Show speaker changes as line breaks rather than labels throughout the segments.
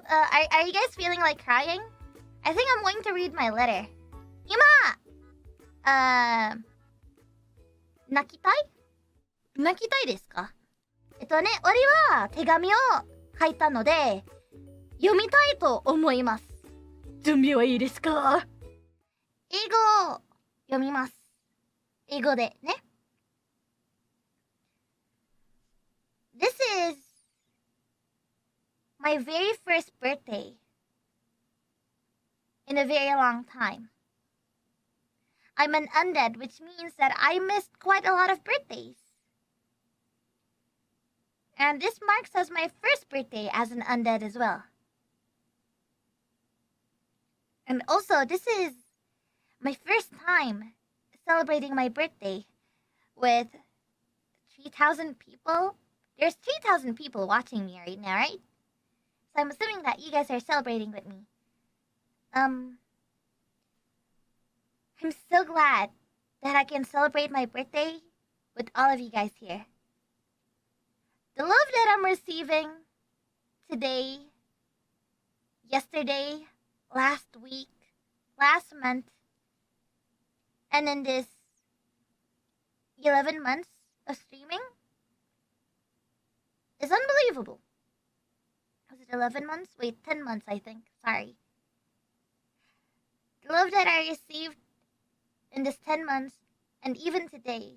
are you guys feeling like crying? I think I'm going to read my letter. 今、泣きたいですか？俺は手紙を書いたので、読みたいと思います。準備はいいですか？英語を読みます。英語でね。This is my very first birthday in a very long time. I'm an undead, which means that I missed quite a lot of birthdays. And this marks as my first birthday as an undead as well. And also, this is my first time celebrating my birthday with 3,000 people. There's 3,000 people watching me right now, right? So I'm assuming that you guys are celebrating with me. I'm so glad that I can celebrate my birthday with all of you guys here. The love that I'm receiving today, yesterday, last week, last month, and in this 11 months of streaming is unbelievable. Was it 11 months? Wait, 10 months, I think. Sorry. The love that I received in this 10 months, and even today,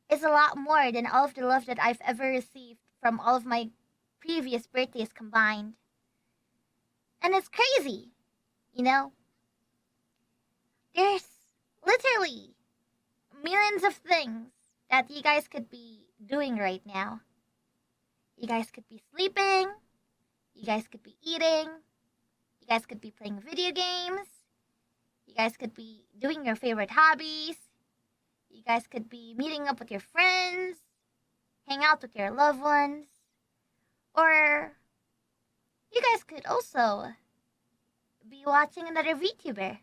is a lot more than all of the love that I've ever received from all of my previous birthdays combined. And it's crazy, you know? There's literally millions of things that you guys could be doing right now. You guys could be sleeping, you guys could be eating, you guys could be playing video games, you guys could be doing your favorite hobbies, you guys could be meeting up with your friends, hang out with your loved ones, or you guys could also be watching another VTuber.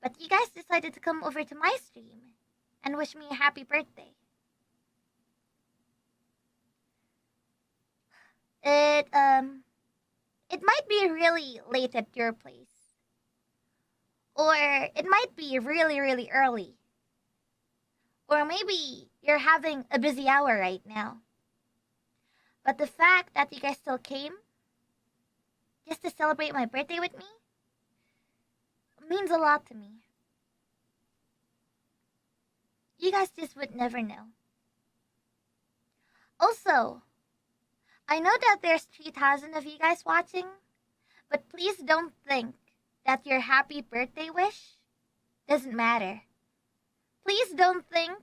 But you guys decided to come over to my stream and wish me a happy birthday. It might be really late at your place. Or it might be really, really early. Or maybe you're having a busy hour right now. But the fact that you guys still came just to celebrate my birthday with me means a lot to me. You guys just would never know. Also, I know that there's 3,000 of you guys watching, but please don't think that your happy birthday wish doesn't matter. Please don't think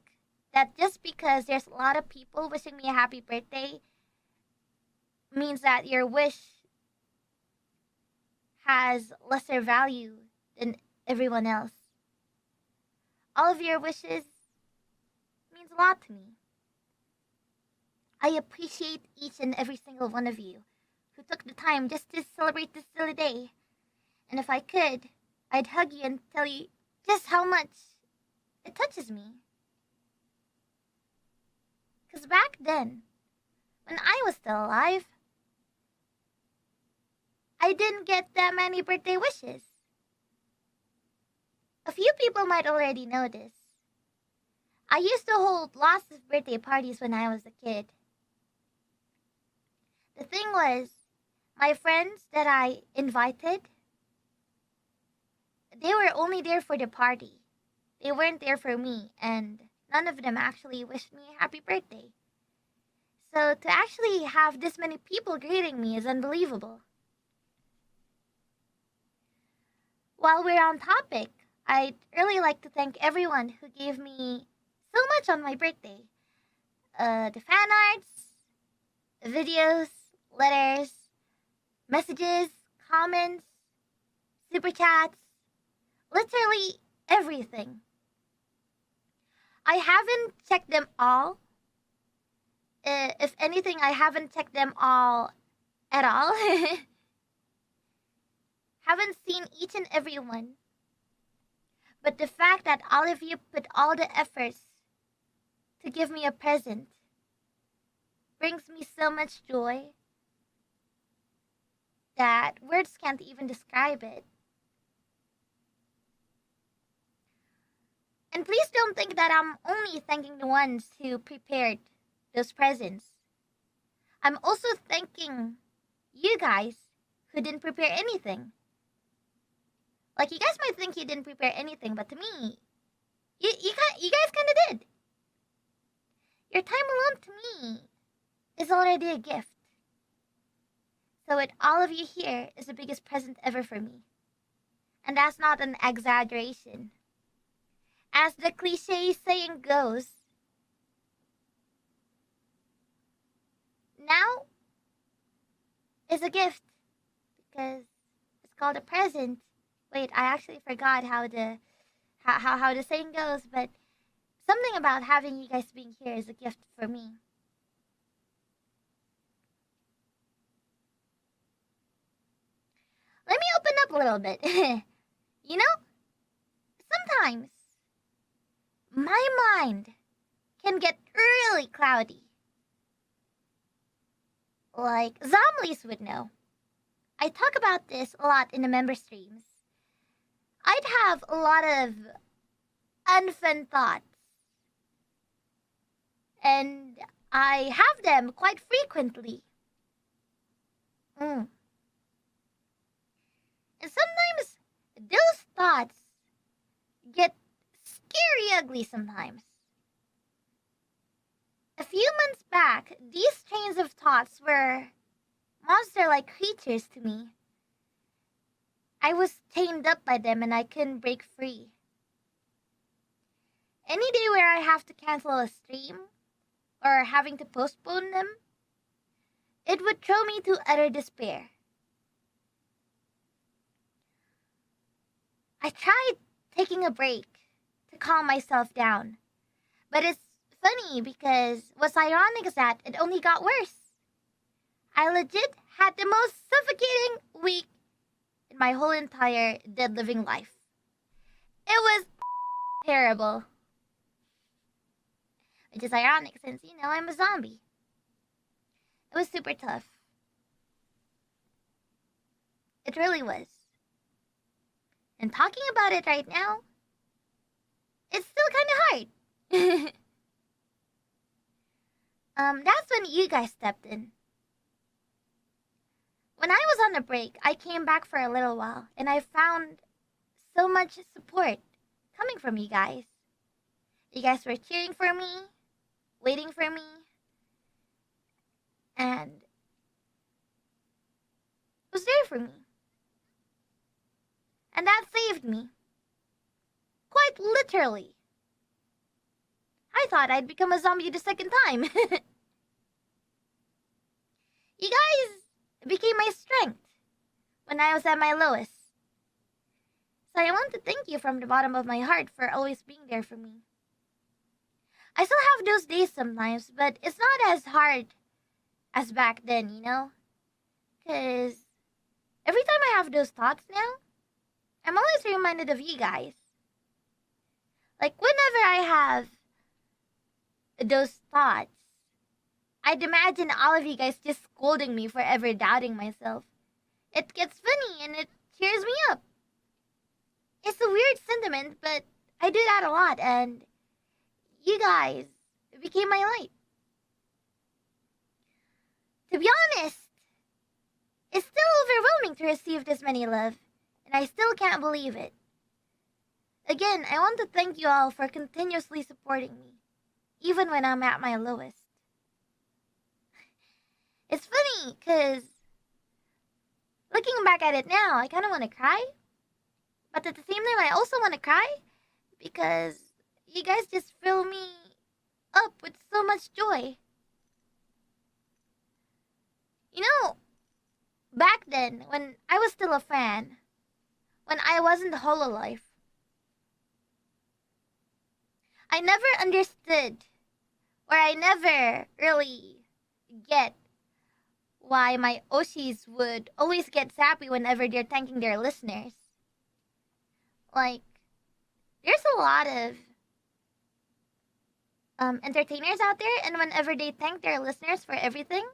that just because there's a lot of people wishing me a happy birthday means that your wish has lesser value than everyone else. All of your wishes means a lot to me. I appreciate each and every single one of you who took the time just to celebrate this silly day. And if I could, I'd hug you and tell you just how much it touches me. 'Cause back then, when I was still alive, I didn't get that many birthday wishes. A few people might already know this. I used to hold lots of birthday parties when I was a kid. The thing was, my friends that I invited, they were only there for the party. They weren't there for me, and none of them actually wished me a happy birthday. So to actually have this many people greeting me is unbelievable. While we're on topic, I'd really like to thank everyone who gave me so much on my birthday. The fan arts, videos, letters, messages, comments, super chats, literally everything. I haven't checked them all. If anything, I haven't checked them all at all. Haven't seen each and every one. But the fact that all of you put all the efforts to give me a present brings me so much joy that words can't even describe it. And please don't think that I'm only thanking the ones who prepared those presents. I'm also thanking you guys who didn't prepare anything. Like, you guys might think you didn't prepare anything, but to me, you guys kind of did. Your time alone to me is already a gift. So with all of you here is the biggest present ever for me. And that's not an exaggeration. As the cliche saying goes, now is a gift because it's called a present. Wait, I actually forgot how the saying goes, but something about having you guys being here is a gift for me. Let me open up a little bit. You know, sometimes my mind can get really cloudy. Like zombies would know. I talk about this a lot in the member streams. I'd have a lot of unfun thoughts. And I have them quite frequently. And sometimes those thoughts get scary ugly sometimes. A few months back, these trains of thoughts were monster-like creatures to me. I was tamed up by them and I couldn't break free. Any day where I have to cancel a stream or having to postpone them, it would throw me to utter despair. I tried taking a break to calm myself down, but it's funny because what's ironic is that it only got worse. I legit had the most suffocating week in my whole entire dead living life. It was terrible. Which is ironic since, you know, I'm a zombie. It was super tough. It really was. And talking about it right now, it's still kind of hard. That's when you guys stepped in. When I was on a break, I came back for a little while, and I found so much support coming from you guys. You guys were cheering for me, waiting for me, and was there for me. And that saved me. Quite literally. I thought I'd become a zombie the second time. You guys became my strength when I was at my lowest. So I want to thank you from the bottom of my heart for always being there for me. I still have those days sometimes, but it's not as hard as back then, you know? Because every time I have those thoughts now, I'm always reminded of you guys. Like, whenever I have those thoughts, I'd imagine all of you guys just scolding me for ever doubting myself. It gets funny and it cheers me up. It's a weird sentiment, but I do that a lot, and you guys became my light. To be honest, it's still overwhelming to receive this many love, and I still can't believe it. Again, I want to thank you all for continuously supporting me, even when I'm at my lowest. It's funny, because looking back at it now, I kind of want to cry. But at the same time, I also want to cry, because you guys just fill me up with so much joy. You know, back then, when I was still a fan, when I wasn't Hololive, I never understood, or I never really get why my Oshis would always get sappy whenever they're thanking their listeners. Like, there's a lot of entertainers out there, and whenever they thank their listeners for everything,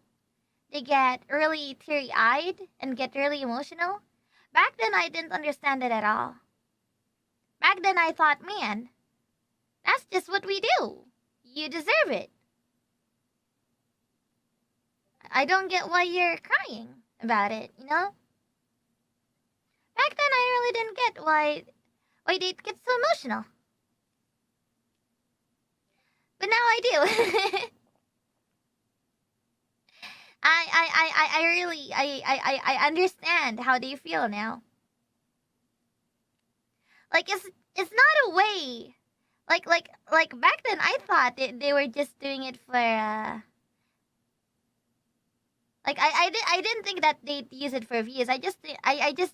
they get really teary-eyed and get really emotional. Back then, I didn't understand it at all. Back then, I thought, man, that's just what we do. You deserve it. I don't get why you're crying about it, you know? Back then, I really didn't get why they get so emotional. But now I do. I understand how they feel now. Like it's not a way. Like back then I thought they were just doing it for like I didn't think that they'd use it for views. I just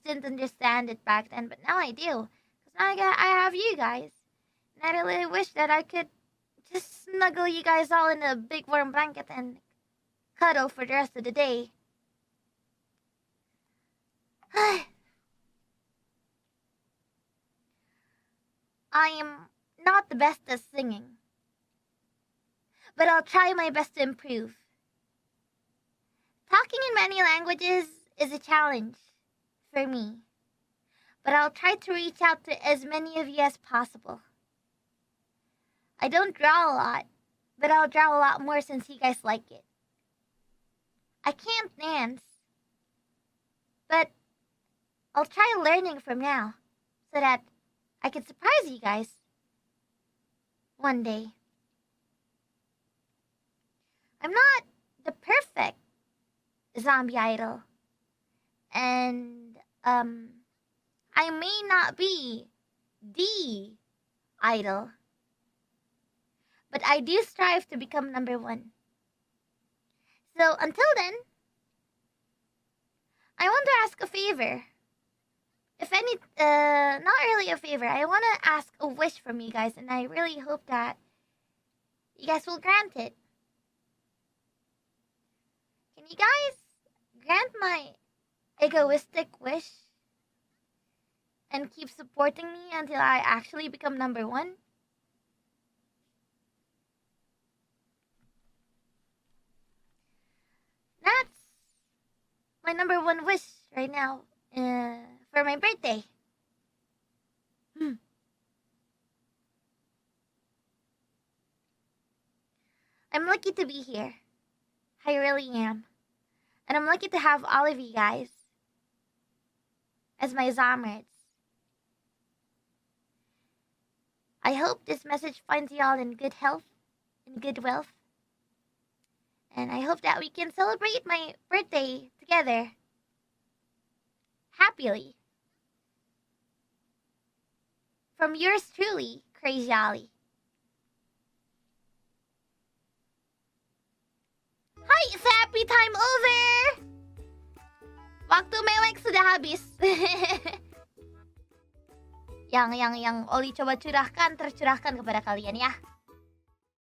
didn't understand it back then, but now I do. Cause now I have you guys. And I really wish that I could just snuggle you guys all in a big warm blanket and cuddle for the rest of the day. I am not the best at singing, but I'll try my best to improve. Talking in many languages is a challenge for me, but I'll try to reach out to as many of you as possible. I don't draw a lot, but I'll draw a lot more since you guys like it. I can't dance, but I'll try learning from now so that I can surprise you guys one day. I'm not the perfect zombie idol, and I may not be the idol, but I do strive to become number one. So until then, I want to ask a favor. If any, not really a favor, I want to ask a wish from you guys, and I really hope that you guys will grant it. Can you guys grant my egoistic wish and keep supporting me until I actually become number one? That's my number one wish right now for my birthday. I'm lucky to be here. I really am. And I'm lucky to have all of you guys as my Zomreds. I hope this message finds you all in good health and good wealth. And I hope that we can celebrate my birthday together. Happily. From yours truly, Crazy Ollie. Hai, happy time over! Waktu mewek sudah habis. yang Oli coba tercurahkan kepada kalian ya.